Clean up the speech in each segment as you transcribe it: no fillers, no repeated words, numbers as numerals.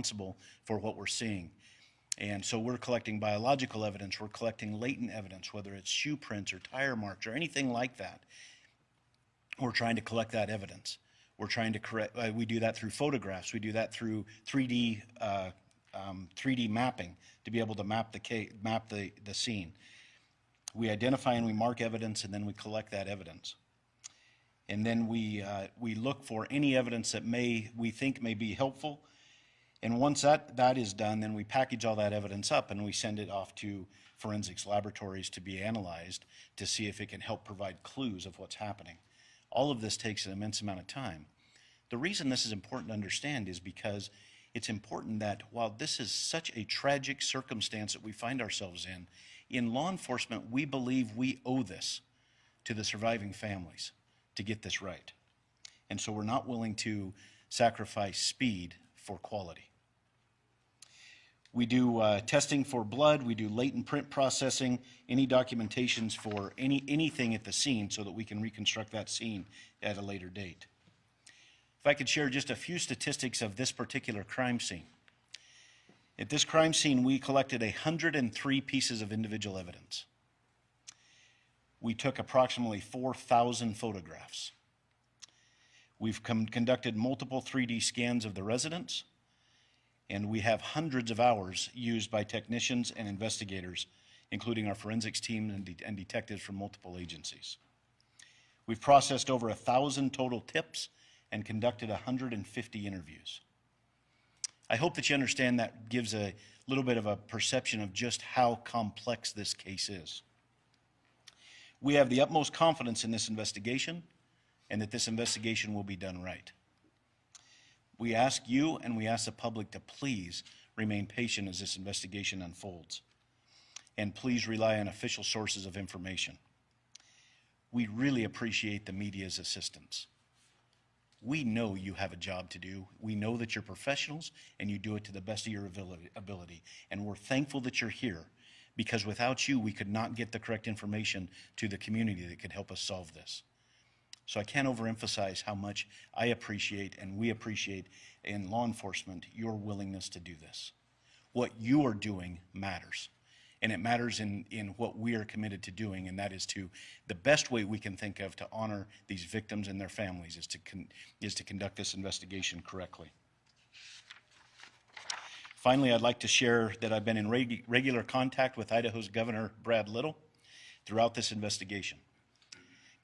responsible for what we're seeing. And so we're collecting biological evidence, we're collecting latent evidence, whether it's shoe prints or tire marks or anything like that. We're trying to collect that evidence. We're trying to correct, we do that through photographs, we do that through 3D mapping to be able to map the scene. We identify and we mark evidence, and then we collect that evidence. And then we look for any evidence that we think may be helpful. And once that is done, then we package all that evidence up and we send it off to forensics laboratories to be analyzed to see if it can help provide clues of what's happening. All of this takes an immense amount of time. The reason this is important to understand is because it's important that while this is such a tragic circumstance that we find ourselves in law enforcement, we believe we owe this to the surviving families to get this right. And so we're not willing to sacrifice speed for quality. We do testing for blood, we do latent print processing, any documentations for anything at the scene so that we can reconstruct that scene at a later date. If I could share just a few statistics of this particular crime scene. At this crime scene, we collected 103 pieces of individual evidence. We took approximately 4,000 photographs. We've conducted multiple 3D scans of the residence, and we have hundreds of hours used by technicians and investigators, including our forensics team and detectives from multiple agencies. We've processed over 1,000 total tips and conducted 150 interviews. I hope that you understand that gives a little bit of a perception of just how complex this case is. We have the utmost confidence in this investigation and that this investigation will be done right. We ask you and we ask the public to please remain patient as this investigation unfolds. And please rely on official sources of information. We really appreciate the media's assistance. We know you have a job to do. We know that you're professionals and you do it to the best of your ability. And we're thankful that you're here, because without you, we could not get the correct information to the community that could help us solve this. So I can't overemphasize how much I appreciate and we appreciate in law enforcement your willingness to do this. What you are doing matters. And it matters in what we are committed to doing, and that is the best way we can think of to honor these victims and their families is to conduct this investigation correctly. Finally, I'd like to share that I've been in regular contact with Idaho's Governor Brad Little throughout this investigation.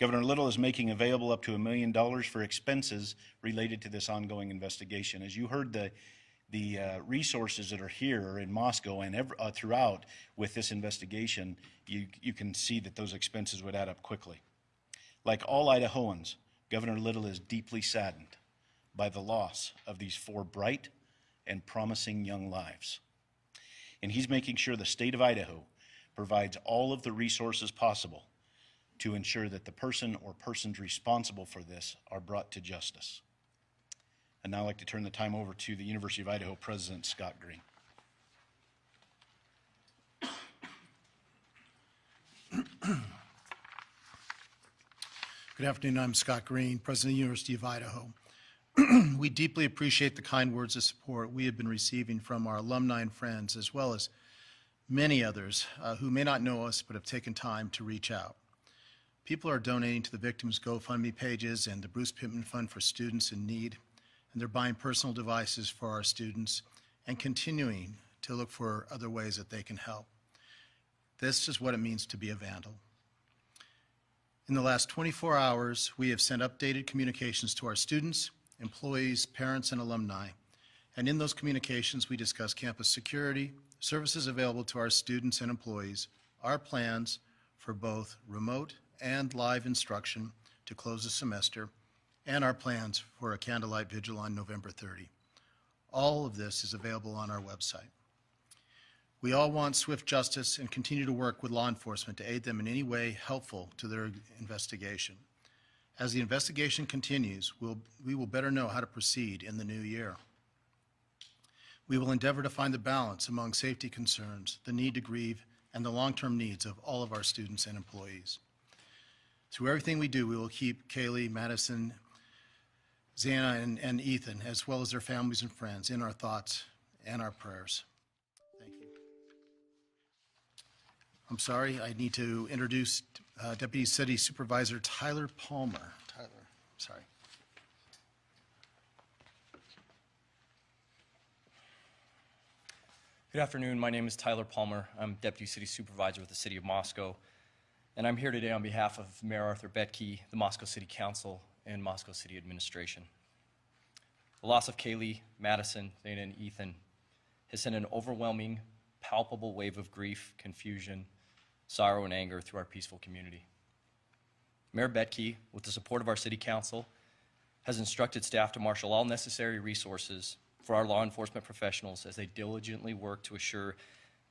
Governor Little is making available up to $1 million for expenses related to this ongoing investigation. As you heard, the resources that are here in Moscow and throughout with this investigation, you can see that those expenses would add up quickly. Like all Idahoans, Governor Little is deeply saddened by the loss of these 4 bright and promising young lives. And he's making sure the state of Idaho provides all of the resources possible to ensure that the person or persons responsible for this are brought to justice. I'd now like to turn the time over to the University of Idaho President, Scott Green. Good afternoon, I'm Scott Green, President of the University of Idaho. We deeply appreciate the kind words of support we have been receiving from our alumni and friends, as well as many others who may not know us but have taken time to reach out. People are donating to the victims' GoFundMe pages and the Bruce Pittman Fund for Students in Need, and they're buying personal devices for our students and continuing to look for other ways that they can help. This is what it means to be a vandal. In the last 24 hours, we have sent updated communications to our students, employees, parents, and alumni. And in those communications, we discuss campus security, services available to our students and employees, our plans for both remote and live instruction to close the semester, and our plans for a candlelight vigil on November 30. All of this is available on our website. We all want swift justice and continue to work with law enforcement to aid them in any way helpful to their investigation. As the investigation continues, we will better know how to proceed in the new year. We will endeavor to find the balance among safety concerns, the need to grieve, and the long-term needs of all of our students and employees. Through everything we do, we will keep Kaylee, Madison, Xana, and Ethan, as well as their families and friends, in our thoughts and our prayers. Thank you. I'm sorry, I need to introduce Deputy City Supervisor Tyler Palmer. Tyler, sorry. Good afternoon. My name is Tyler Palmer. I'm Deputy City Supervisor with the City of Moscow, and I'm here today on behalf of Mayor Arthur Betke, the Moscow City Council, and Moscow City Administration. The loss of Kaylee, Madison, Xana, and Ethan has sent an overwhelming, palpable wave of grief, confusion, sorrow, and anger through our peaceful community. Mayor Betke, with the support of our City Council, has instructed staff to marshal all necessary resources for our law enforcement professionals as they diligently work to assure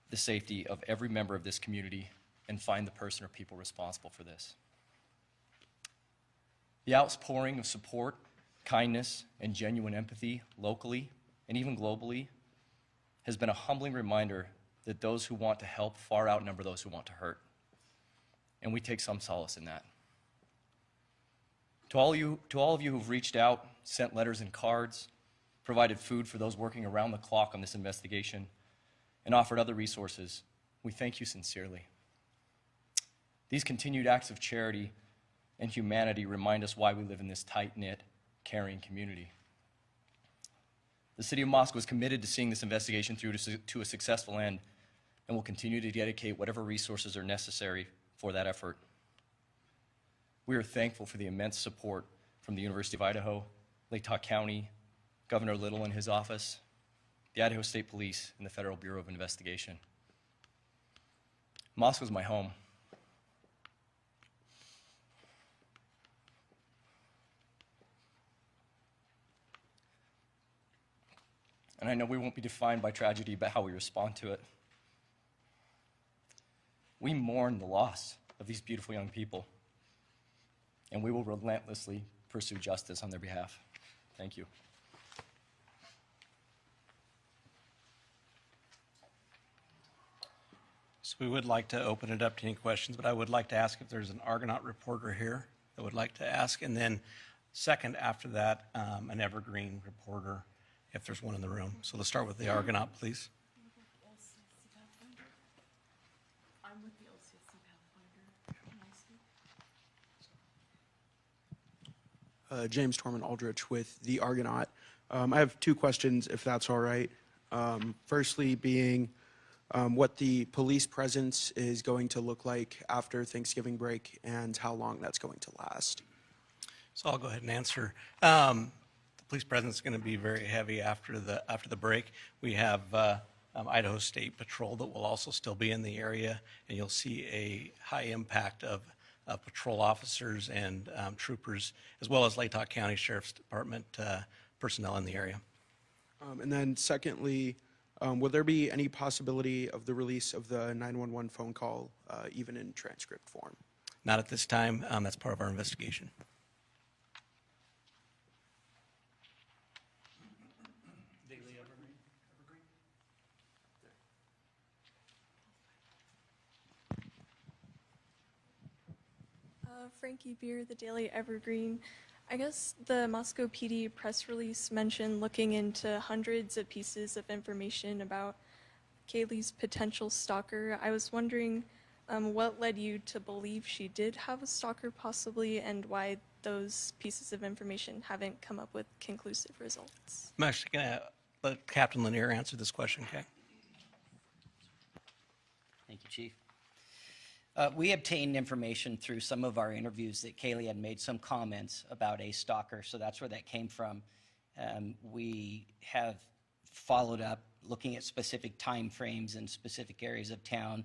the safety of every member of this community and find the person or people responsible for this. The outpouring of support, kindness, and genuine empathy locally and even globally has been a humbling reminder that those who want to help far outnumber those who want to hurt. And we take some solace in that. To all of you who've reached out, sent letters and cards, provided food for those working around the clock on this investigation, and offered other resources, we thank you sincerely. These continued acts of charity and humanity remind us why we live in this tight-knit, caring community. The City of Moscow is committed to seeing this investigation through to a successful end and will continue to dedicate whatever resources are necessary for that effort. We are thankful for the immense support from the University of Idaho, Lake County, Governor Little and his office, the Idaho State Police, and the Federal Bureau of Investigation. Moscow is my home. And I know we won't be defined by tragedy, but how we respond to it. We mourn the loss of these beautiful young people, and we will relentlessly pursue justice on their behalf. Thank you. So we would like to open it up to any questions, but I would like to ask if there's an Argonaut reporter here that would like to ask, and then second after that, an Evergreen reporter, if there's one in the room. So let's start with the Argonaut, please. I'm with the LCSC Pathfinder. James Torman Aldrich with the Argonaut. I have two questions, if that's all right. Firstly being what the police presence is going to look like after Thanksgiving break and how long that's going to last. So I'll go ahead and answer. The police presence is going to be very heavy after the break. We have Idaho State Patrol that will also still be in the area, and you'll see a high impact of patrol officers and troopers, as well as Lake County Sheriff's Department personnel in the area. And then secondly, will there be any possibility of the release of the 911 phone call, even in transcript form? Not at this time. That's part of our investigation. Frankie Beer, the Daily Evergreen. I guess the Moscow PD press release mentioned looking into hundreds of pieces of information about Kaylee's potential stalker. I was wondering what led you to believe she did have a stalker possibly, and why those pieces of information haven't come up with conclusive results. I'm actually going to let Captain Lanier answer this question, okay? Thank you, Chief. We obtained information through some of our interviews that Kaylee had made some comments about a stalker, so that's where that came from. We have followed up looking at specific time frames in specific areas of town.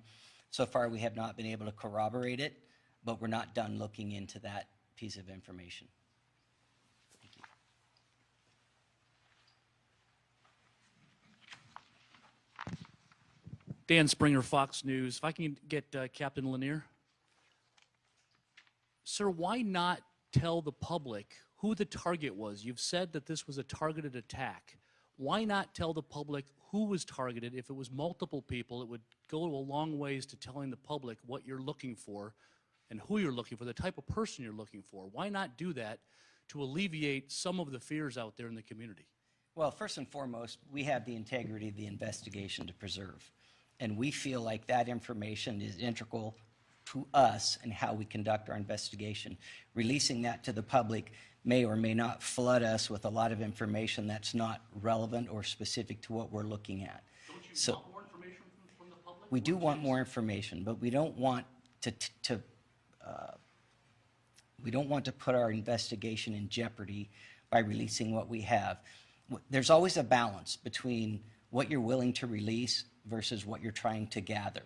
So far, we have not been able to corroborate it, but we're not done looking into that piece of information. Thank you. Dan Springer, Fox News. If I can get Captain Lanier. Sir, why not tell the public who the target was? You've said that this was a targeted attack. Why not tell the public who was targeted? If it was multiple people, it would go a long ways to telling the public what you're looking for and who you're looking for, the type of person you're looking for. Why not do that to alleviate some of the fears out there in the community? Well, first and foremost, we have the integrity of the investigation to preserve. And we feel like that information is integral to us and how we conduct our investigation. Releasing that to the public may or may not flood us with a lot of information that's not relevant or specific to what we're looking at. Don't you So want more information from the public? we do want more information, but we don't want to put our investigation in jeopardy by releasing what we have. There's always a balance between what you're willing to release versus what you're trying to gather.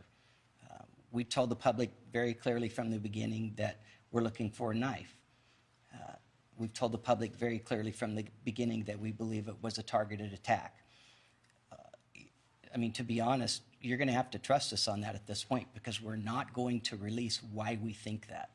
We told the public very clearly from the beginning that we're looking for a knife. We've told the public very clearly from the beginning that we believe it was a targeted attack. I mean, to be honest, you're going to have to trust us on that at this point, because we're not going to release why we think that.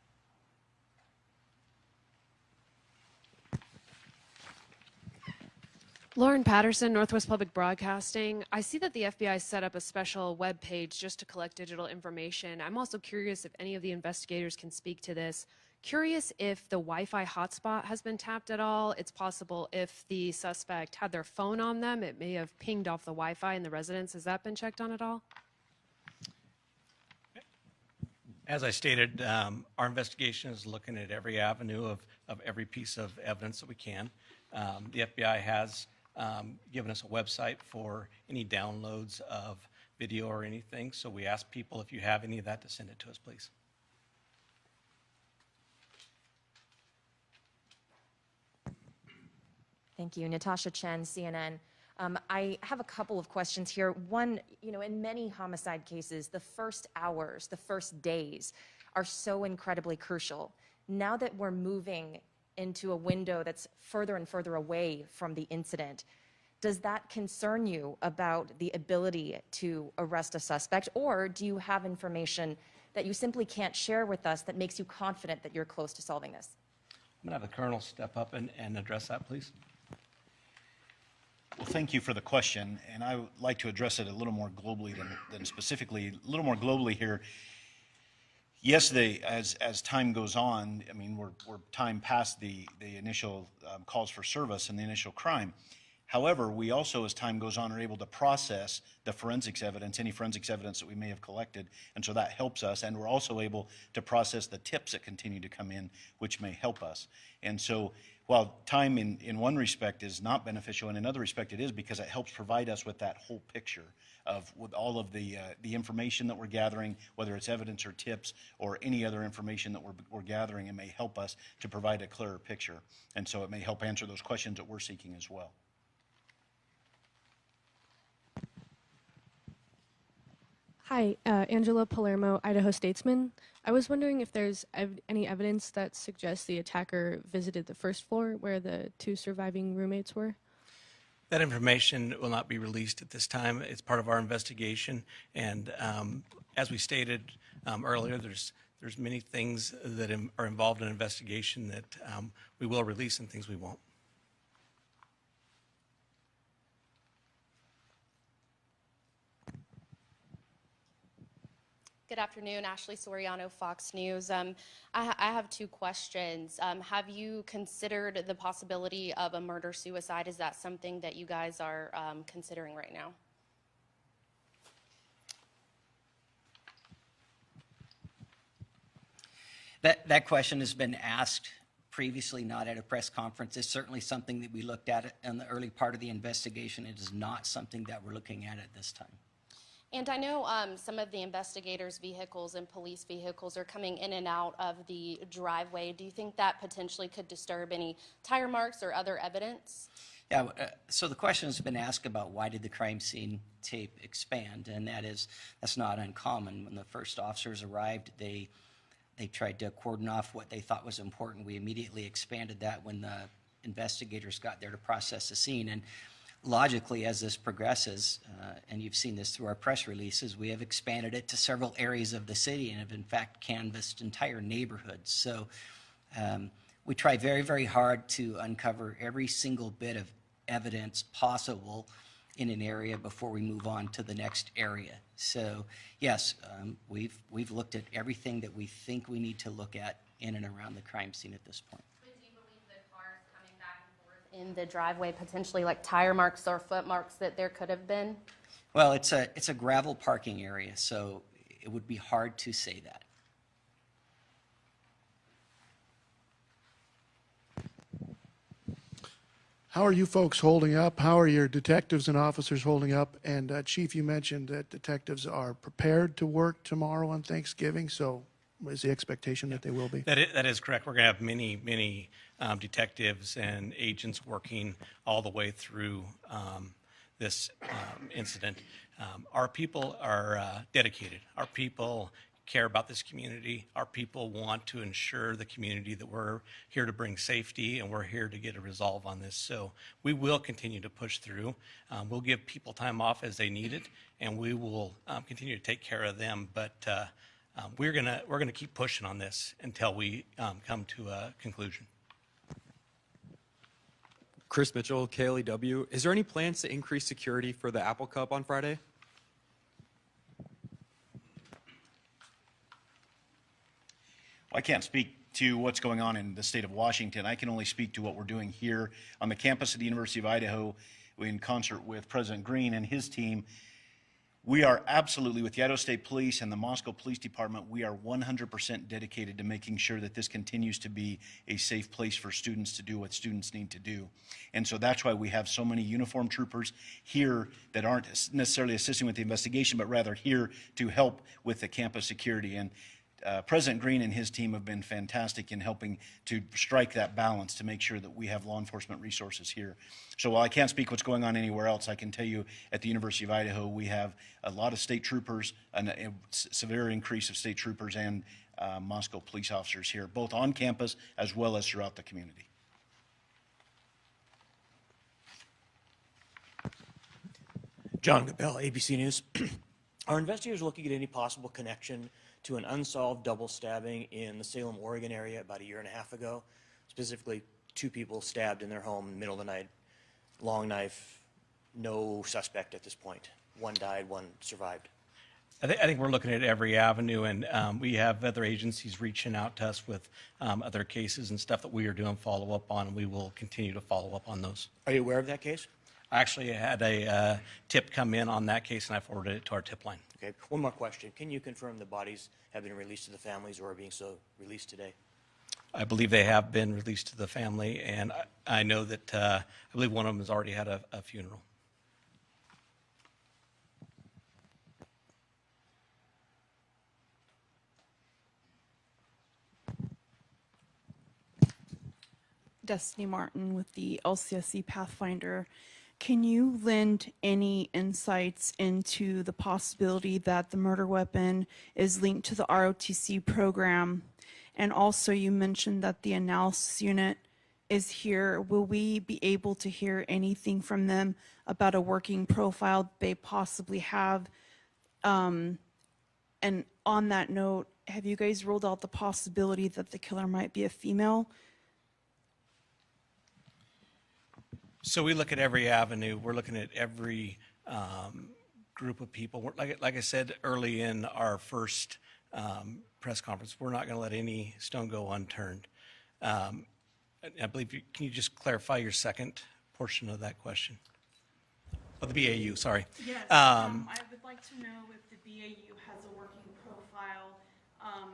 Lauren Patterson, Northwest Public Broadcasting. I see that the FBI set up a special web page just to collect digital information. I'm also curious if any of the investigators can speak to this. Curious if the Wi-Fi hotspot has been tapped at all. It's possible if the suspect had their phone on them, it may have pinged off the Wi-Fi in the residence. Has that been checked on at all? As I stated, our investigation is looking at every avenue of every piece of evidence that we can. The FBI has given us a website for any downloads of video or anything, so we ask people, if you have any of that, to send it to us, please. Thank you. Natasha Chen, CNN. I have a couple of questions here. One, in many homicide cases, the first hours, the first days are so incredibly crucial. Now that we're moving into a window that's further and further away from the incident, does that concern you about the ability to arrest a suspect, or do you have information that you simply can't share with us that makes you confident that you're close to solving this? I'm going to have the Colonel step up and address that, please. Well, thank you for the question, and I would like to address it a little more globally than specifically. A little more globally here. Yes, as time goes on, I mean, we're time past the initial calls for service and the initial crime. However, we also, as time goes on, are able to process the forensics evidence, any forensics evidence that we may have collected, and so that helps us. And we're also able to process the tips that continue to come in, which may help us. And so while time in one respect is not beneficial, in another respect it is, because it helps provide us with that whole picture of with all of the information that we're gathering, whether it's evidence or tips or any other information that we're gathering, it may help us to provide a clearer picture. And so it may help answer those questions that we're seeking as well. Hi, Angela Palermo, Idaho Statesman. I was wondering if there's any evidence that suggests the attacker visited the first floor where the two surviving roommates were. That information will not be released at this time. It's part of our investigation, and as we stated earlier, there's many things that are involved in an investigation that we will release and things we won't. Good afternoon, Ashley Soriano, Fox News. I have two questions. Have you considered the possibility of a murder-suicide? Is that something that you guys are considering right now? That question has been asked previously, not at a press conference. It's certainly something that we looked at in the early part of the investigation. It is not something that we're looking at this time. And I know some of the investigators' vehicles and police vehicles are coming in and out of the driveway. Do you think that potentially could disturb any tire marks or other evidence? Yeah, so the question has been asked about why did the crime scene tape expand, and that's not uncommon. When the first officers arrived, they tried to cordon off what they thought was important. We immediately expanded that when the investigators got there to process the scene. And logically, as this progresses, and you've seen this through our press releases, we have expanded it to several areas of the city and have in fact canvassed entire neighborhoods. So we try very, very hard to uncover every single bit of evidence possible in an area before we move on to the next area. So yes, we've looked at everything that we think we need to look at in and around the crime scene at this point. But do you believe the cars coming back and forth in the driveway, potentially like tire marks or foot marks that there could have been? Well, it's a gravel parking area, so it would be hard to say that. How are you folks holding up? How are your detectives and officers holding up? And Chief, you mentioned that detectives are prepared to work tomorrow on Thanksgiving, so is the expectation that they will be? That is correct. We're going to have many detectives and agents working all the way through this incident. Our people are dedicated. Our people care about this community. Our people want to ensure the community that we're here to bring safety and we're here to get a resolve on this. So we will continue to push through. We'll give people time off as they need it, and we will continue to take care of them. But we're gonna keep pushing on this until we come to a conclusion. Chris Mitchell, KLEW. Is there any plans to increase security for the Apple Cup on Friday? I can't speak to what's going on in the state of Washington. I can only speak to what we're doing here on the campus of the University of Idaho in concert with President Green and his team. We are absolutely, with the Idaho State Police and the Moscow Police Department, we are 100% dedicated to making sure that this continues to be a safe place for students to do what students need to do. And so that's why we have so many uniformed troopers here that aren't necessarily assisting with the investigation, but rather here to help with the campus security. And President Green and his team have been fantastic in helping to strike that balance to make sure that we have law enforcement resources here. So while I can't speak what's going on anywhere else, I can tell you at the University of Idaho, we have a lot of state troopers, a severe increase of state troopers and Moscow police officers here, both on campus as well as throughout the community. John Gabell, ABC News. Are investigators looking at any possible connection to an unsolved double stabbing in the Salem, Oregon area about a year and a half ago? Specifically, 2 people stabbed in their home in the middle of the night, long knife, no suspect at this point. One died, one survived. I think we're looking at every avenue, and we have other agencies reaching out to us with other cases and stuff that we are doing follow-up on, and we will continue to follow up on those. Are you aware of that case? I actually had a tip come in on that case, and I forwarded it to our tip line. Okay, one more question. Can you confirm the bodies have been released to the families or are being so released today? I believe they have been released to the family, and I know that I believe one of them has already had a funeral. Destiny Martin with the LCSC Pathfinder. Can you lend any insights into the possibility that the murder weapon is linked to the ROTC program? And also you mentioned that the analysis unit is here. Will we be able to hear anything from them about a working profile they possibly have? And on that note, have you guys ruled out the possibility that the killer might be a female? So we look at every avenue. We're looking at every group of people. Like I said early in our first press conference, we're not going to let any stone go unturned. I believe, can you just clarify your second portion of that question? Oh, the BAU, sorry. Yes, I would like to know if the BAU has a working profile,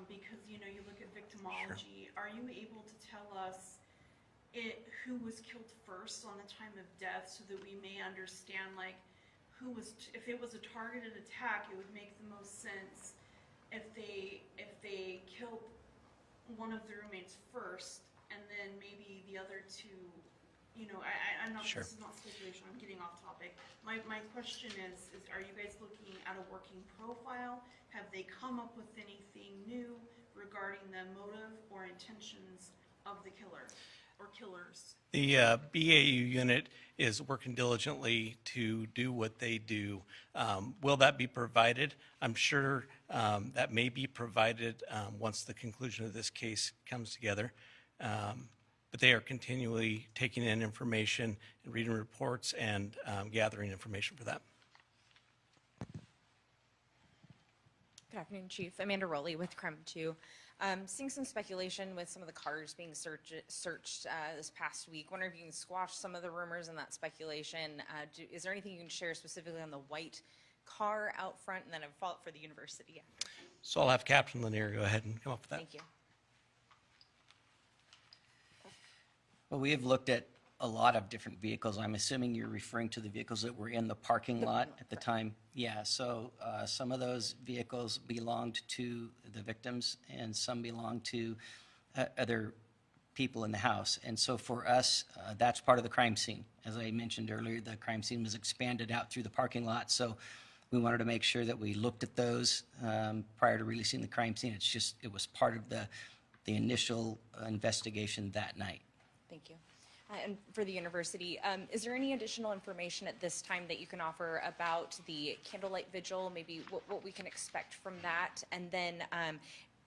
because, you know, you look at victimology. Sure. Are you able to tell us who was killed first on the time of death so that we may understand, like, who was, if it was a targeted attack, it would make the most sense if they killed one of the roommates first and then maybe the other 2, you know, I'm not, sure. This is not speculation, I'm getting off topic. My question is are you guys looking at a working profile? Have they come up with anything new regarding the motive or intentions of the killer or killers? The BAU unit is working diligently to do what they do. Will that be provided? I'm sure that may be provided once the conclusion of this case comes together. But they are continually taking in information and reading reports and gathering information for that. Good afternoon, Chief. Amanda Rowley with Crime 2. Seeing some speculation with some of the cars being searched this past week. Wonder if you can squash some of the rumors and that speculation. Is there anything you can share specifically on the white car out front, and then a follow-up for the university after? So I'll have Captain Lanier go ahead and come up with that. Thank you. Well, we have looked at a lot of different vehicles. I'm assuming you're referring to the vehicles that were in the parking lot at the time? Yeah, so some of those vehicles belonged to the victims and some belonged to other people in the house. And so for us, that's part of the crime scene. As I mentioned earlier, the crime scene was expanded out through the parking lot. So we wanted to make sure that we looked at those prior to releasing the crime scene. It was part of the initial investigation that night. Thank you. And for the university, is there any additional information at this time that you can offer about the candlelight vigil, maybe what we can expect from that? And then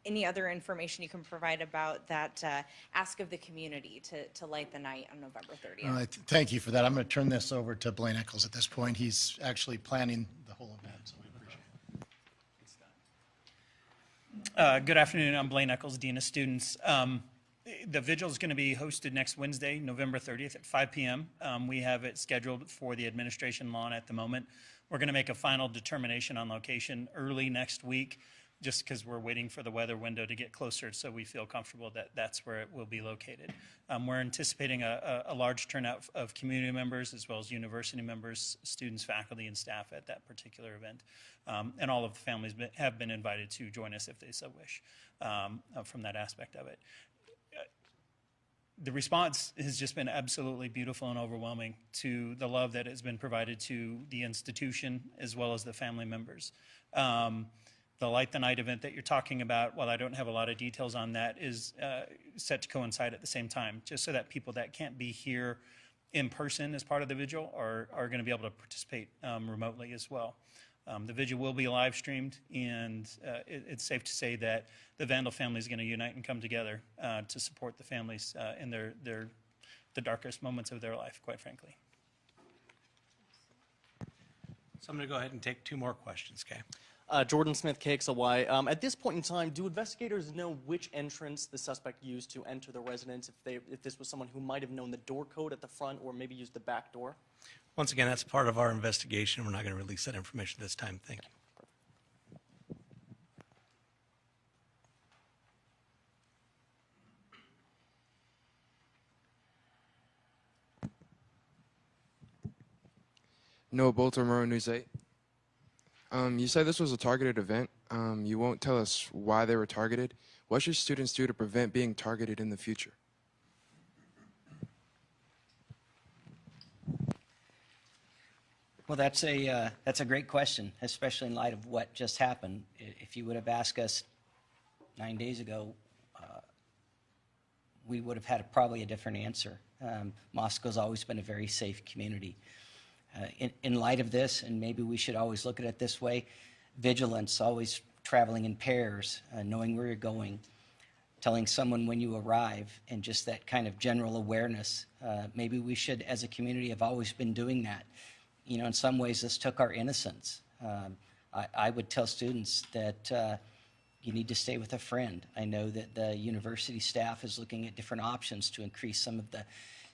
any other information you can provide about that ask of the community to light the night on November 30th? Thank you for that. I'm going to turn this over to Blaine Eccles at this point. He's actually planning the whole event, so we appreciate it. Good afternoon. I'm Blaine Eccles, Dean of Students. The vigil is going to be hosted next Wednesday, November 30th at 5 p.m. We have it scheduled for the administration lawn at the moment. We're going to make a final determination on location early next week, just because we're waiting for the weather window to get closer, so we feel comfortable that that's where it will be located. We're anticipating a large turnout of community members as well as university members, students, faculty, and staff at that particular event. And all of the families have been invited to join us if they so wish from that aspect of it. The response has just been absolutely beautiful and overwhelming to the love that has been provided to the institution as well as the family members. The Light the Night event that you're talking about, while I don't have a lot of details on that, is set to coincide at the same time, just so that people that can't be here in person as part of the vigil are going to be able to participate remotely as well. The vigil will be live streamed, and it's safe to say that the Vandal family is going to unite and come together to support the families in the darkest moments of their life, quite frankly. So I'm going to go ahead and take two more questions, okay? Jordan Smith, KXLY. At this point in time, do investigators know which entrance the suspect used to enter the residence, if this was someone who might have known the door code at the front or maybe used the back door? Once again, that's part of our investigation. We're not going to release that information this time. Thank you. Noah Baltimore, News 8. You said this was a targeted event. You won't tell us why they were targeted. What should students do to prevent being targeted in the future? Well, that's a great question, especially in light of what just happened. If you would have asked us 9 days ago, we would have had probably a different answer. Moscow's always been a very safe community. In light of this, and maybe we should always look at it this way, vigilance, always traveling in pairs, knowing where you're going, telling someone when you arrive, and just that kind of general awareness. Maybe we should, as a community, have always been doing that. You know, in some ways, this took our innocence. I would tell students that you need to stay with a friend. I know that the university staff is looking at different options to increase some of the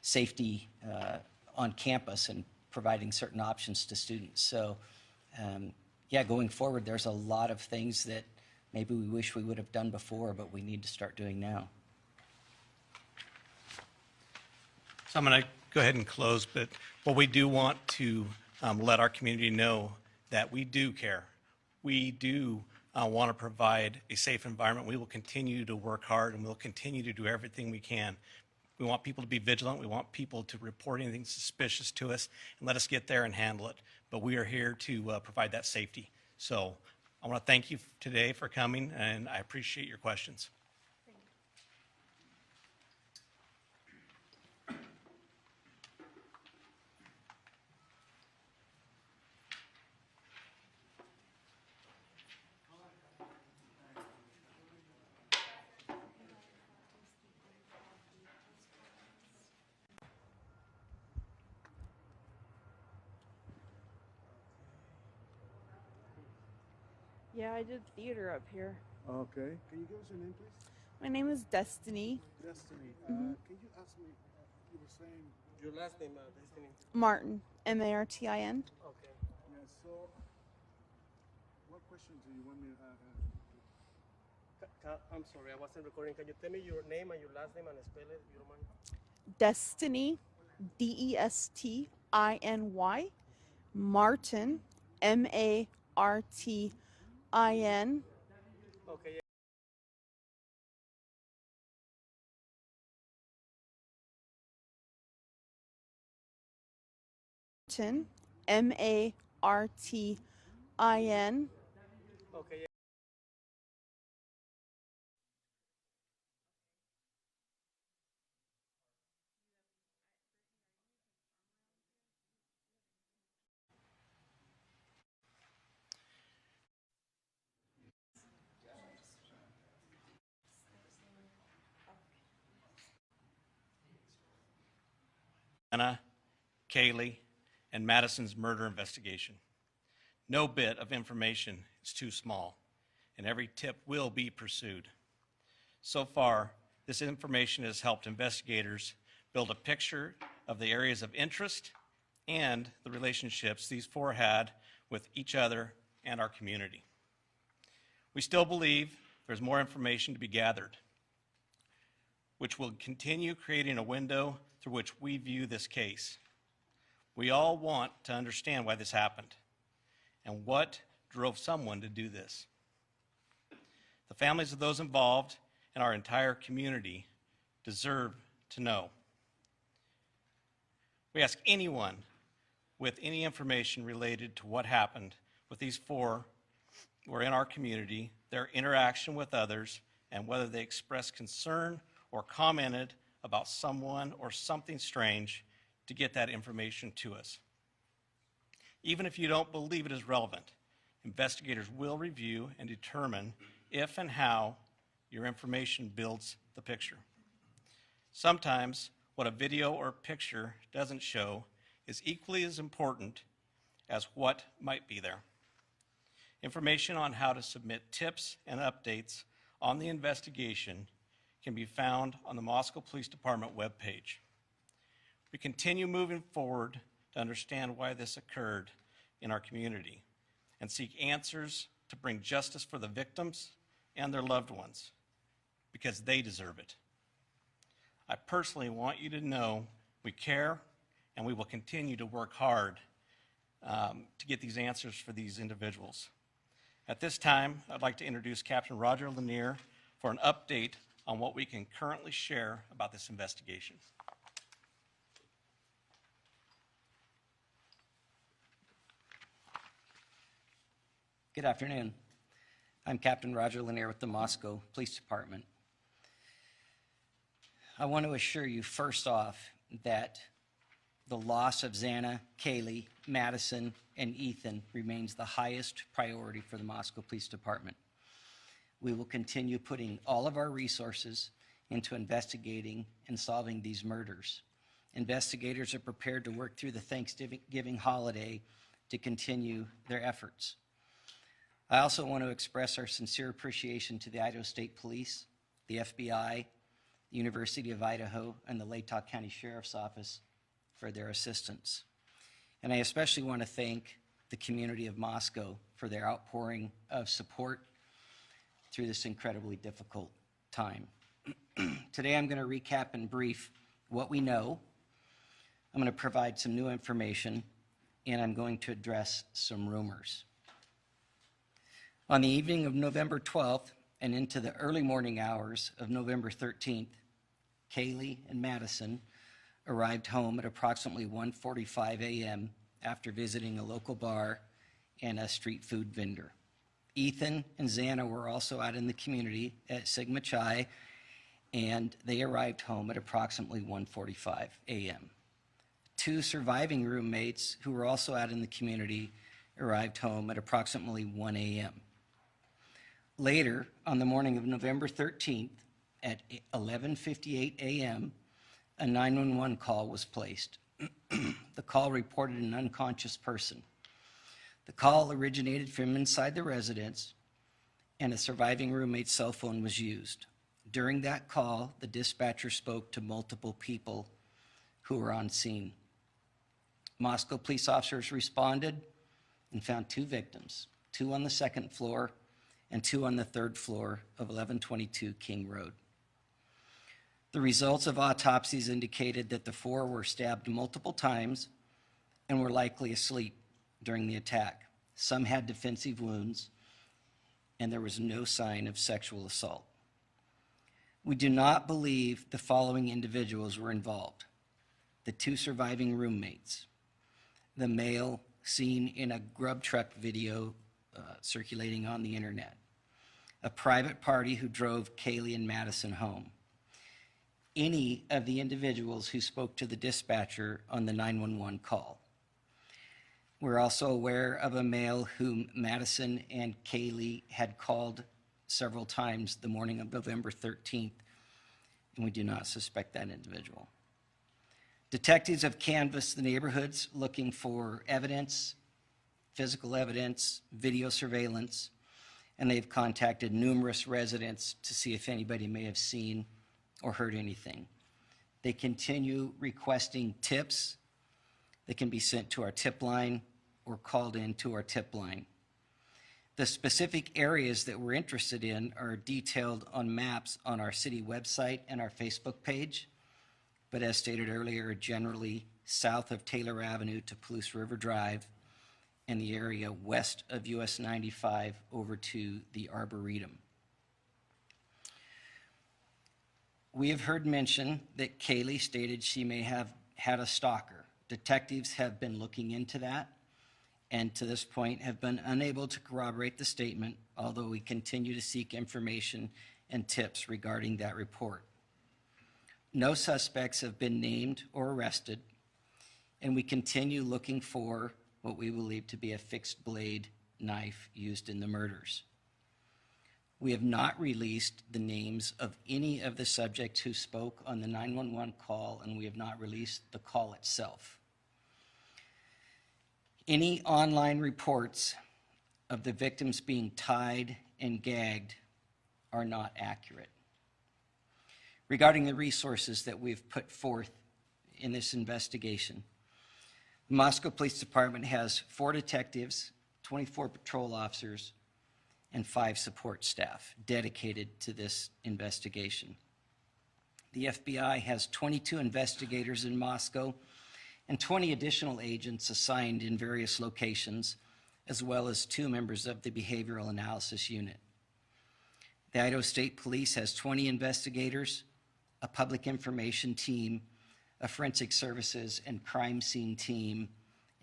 safety on campus and providing certain options to students. So, yeah, going forward, there's a lot of things that maybe we wish we would have done before, but we need to start doing now. So I'm going to go ahead and close, but what we do want to let our community know that we do care. We do want to provide a safe environment. We will continue to work hard, and we'll continue to do everything we can. We want people to be vigilant. We want people to report anything suspicious to us and let us get there and handle it. But we are here to provide that safety. So I want to thank you today for coming, and I appreciate your questions. Yeah, I did theater up here. Okay. Can you give us your name, please? My name is Destiny Destiny. Mhm. Can you ask me, you were saying your last name, Destiny? Martin, Martin. Okay. Yeah, so what questions do you want me to ask? I'm sorry, I wasn't recording. Can you tell me your name and your last name and spell it, if you don't mind? Destiny, Destiny. Martin, Martin. Okay. Martin, Martin. Okay. Xana, Kaylee, and Madison's murder investigation. No bit of information is too small, and every tip will be pursued. So far, this information has helped investigators build a picture of the areas of interest and the relationships these four had with each other and our community. We still believe there's more information to be gathered, which will continue creating a window through which we view this case. We all want to understand why this happened and what drove someone to do this. The families of those involved and our entire community deserve to know. We ask anyone with any information related to what happened with these four who are in our community, their interaction with others, and whether they expressed concern or commented about someone or something strange, to get that information to us. Even if you don't believe it is relevant, investigators will review and determine if and how your information builds the picture. Sometimes what a video or picture doesn't show is equally as important as what might be there. Information on how to submit tips and updates on the investigation can be found on the Moscow Police Department webpage. We continue moving forward to understand why this occurred in our community and seek answers to bring justice for the victims and their loved ones, because they deserve it. I personally want you to know we care, and we will continue to work hard to get these answers for these individuals. At this time, I'd like to introduce Captain Roger Lanier for an update on what we can currently share about this investigation. Good afternoon. I'm Captain Roger Lanier with the Moscow Police Department. I want to assure you first off that the loss of Xana, Kaylee, Madison, and Ethan remains the highest priority for the Moscow Police Department. We will continue putting all of our resources into investigating and solving these murders. Investigators are prepared to work through the Thanksgiving holiday to continue their efforts. I also want to express our sincere appreciation to the Idaho State Police, the FBI, the University of Idaho, and the Latah County Sheriff's Office for their assistance. And I especially want to thank the community of Moscow for their outpouring of support through this incredibly difficult time. Today I'm going to recap in brief what we know. I'm going to provide some new information, and I'm going to address some rumors. On the evening of November 12th and into the early morning hours of November 13th, Kaylee and Madison arrived home at approximately 1:45 a.m. after visiting a local bar and a street food vendor. Ethan and Xana were also out in the community at Sigma Chi, and they arrived home at approximately 1:45 a.m. Two surviving roommates who were also out in the community arrived home at approximately 1 a.m. Later, on the morning of November 13th at 11:58 a.m., a 911 call was placed. The call reported an unconscious person. The call originated from inside the residence and a surviving roommate's cell phone was used. During that call, the dispatcher spoke to multiple people who were on scene. Moscow police officers responded and found 2 victims, 2 on the 2nd floor and 2 on the 3rd floor of 1122 King Road. The results of autopsies indicated that the 4 were stabbed multiple times and were likely asleep during the attack. Some had defensive wounds, and there was no sign of sexual assault. We do not believe the following individuals were involved: the 2 surviving roommates, the male seen in a grub truck video circulating on the internet, a private party who drove Kaylee and Madison home, any of the individuals who spoke to the dispatcher on the 911 call. We're also aware of a male whom Madison and Kaylee had called several times the morning of November 13th, and we do not suspect that individual. Detectives have canvassed the neighborhoods looking for evidence, physical evidence, video surveillance, and they've contacted numerous residents to see if anybody may have seen or heard anything. They continue requesting tips that can be sent to our tip line or called in to our tip line. The specific areas that we're interested in are detailed on maps on our city website and our Facebook page, but as stated earlier, generally south of Taylor Avenue to Palouse River Drive and the area west of US 95 over to the Arboretum. We have heard mention that Kaylee stated she may have had a stalker. Detectives have been looking into that, and to this point have been unable to corroborate the statement, although we continue to seek information and tips regarding that report. No suspects have been named or arrested, and we continue looking for what we believe to be a fixed blade knife used in the murders. We have not released the names of any of the subjects who spoke on the 911 call, and we have not released the call itself. Any online reports of the victims being tied and gagged are not accurate. Regarding the resources that we've put forth in this investigation, the Moscow Police Department has 4 detectives, 24 patrol officers, and 5 support staff dedicated to this investigation. The FBI has 22 investigators in Moscow and 20 additional agents assigned in various locations, as well as 2 members of the Behavioral Analysis Unit. The Idaho State Police has 20 investigators, a public information team, a forensic services and crime scene team,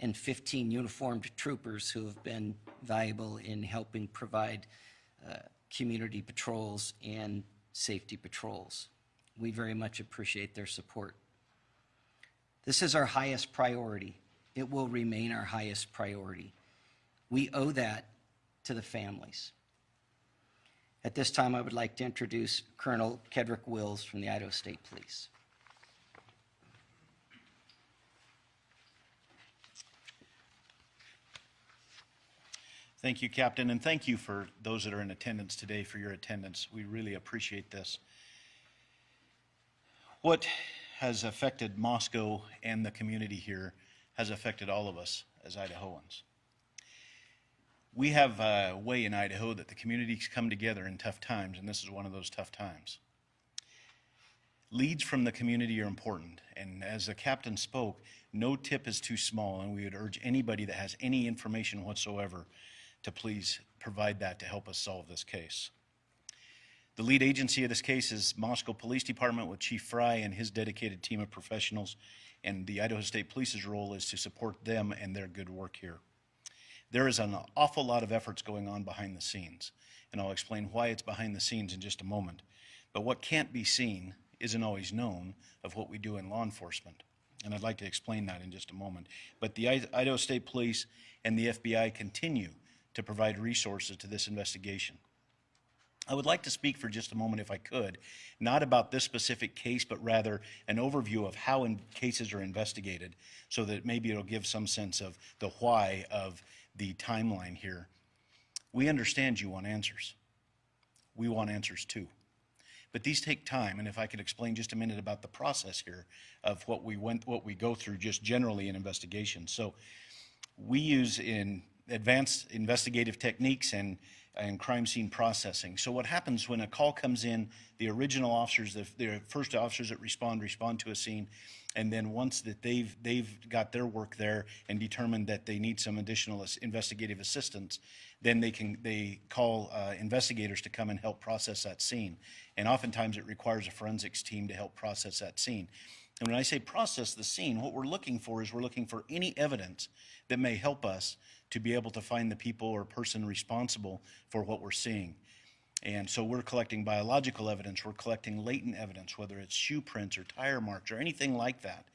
and 15 uniformed troopers who have been valuable in helping provide community patrols and safety patrols. We very much appreciate their support. This is our highest priority. It will remain our highest priority. We owe that to the families. At this time, I would like to introduce Colonel Kedrick Wills from the Idaho State Police. Thank you, Captain, and thank you for those that are in attendance today for your attendance. We really appreciate this. What has affected Moscow and the community here has affected all of us as Idahoans. We have a way in Idaho that the communities come together in tough times, and this is one of those tough times. Leads from the community are important, and as the captain spoke, no tip is too small, and we would urge anybody that has any information whatsoever to please provide that to help us solve this case. The lead agency of this case is Moscow Police Department with Chief Fry and his dedicated team of professionals, and the Idaho State Police's role is to support them and their good work here. There is an awful lot of efforts going on behind the scenes, and I'll explain why it's behind the scenes in just a moment. But what can't be seen isn't always known of what we do in law enforcement, and I'd like to explain that in just a moment. But the Idaho State Police and the FBI continue to provide resources to this investigation. I would like to speak for just a moment, if I could, not about this specific case, but rather an overview of how cases are investigated, so that maybe it'll give some sense of the why of the timeline here. We understand you want answers. we want answers too. But these take time, and if I could explain just a minute about the process here of what we go through just generally in investigations. So we use in advanced investigative techniques and crime scene processing. So what happens when a call comes in, the original officers, the first officers that respond to a scene, and then once that they've got their work there and determined that they need some additional investigative assistance, then they call investigators to come and help process that scene. And oftentimes it requires a forensics team to help process that scene. And when I say process the scene, what we're looking for is we're looking for any evidence that may help us to be able to find the people or person responsible for what we're seeing. And so we're collecting biological evidence, we're collecting latent evidence, whether it's shoe prints or tire marks or anything like that.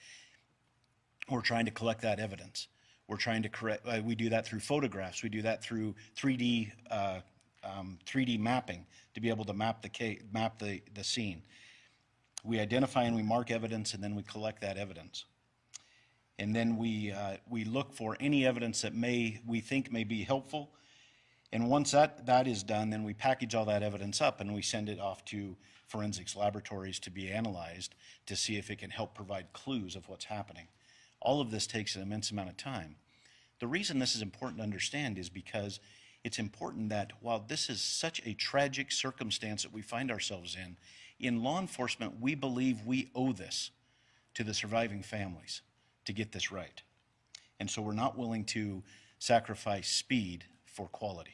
We're trying to collect that evidence. We're trying to we do that through photographs, we do that through 3D mapping to be able to map the scene. We identify and we mark evidence, and then we collect that evidence. And then we look for any evidence that we think may be helpful. And once that is done, then we package all that evidence up and we send it off to forensics laboratories to be analyzed to see if it can help provide clues of what's happening. All of this takes an immense amount of time. The reason this is important to understand is because it's important that while this is such a tragic circumstance that we find ourselves in law enforcement, we believe we owe this to the surviving families to get this right. And so we're not willing to sacrifice speed for quality.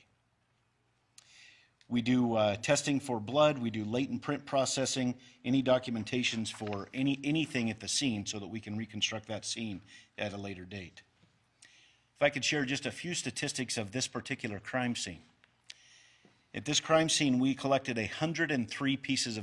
We do testing for blood, we do latent print processing, any documentations for anything at the scene so that we can reconstruct that scene at a later date. If I could share just a few statistics of this particular crime scene. At this crime scene, we collected 103 pieces of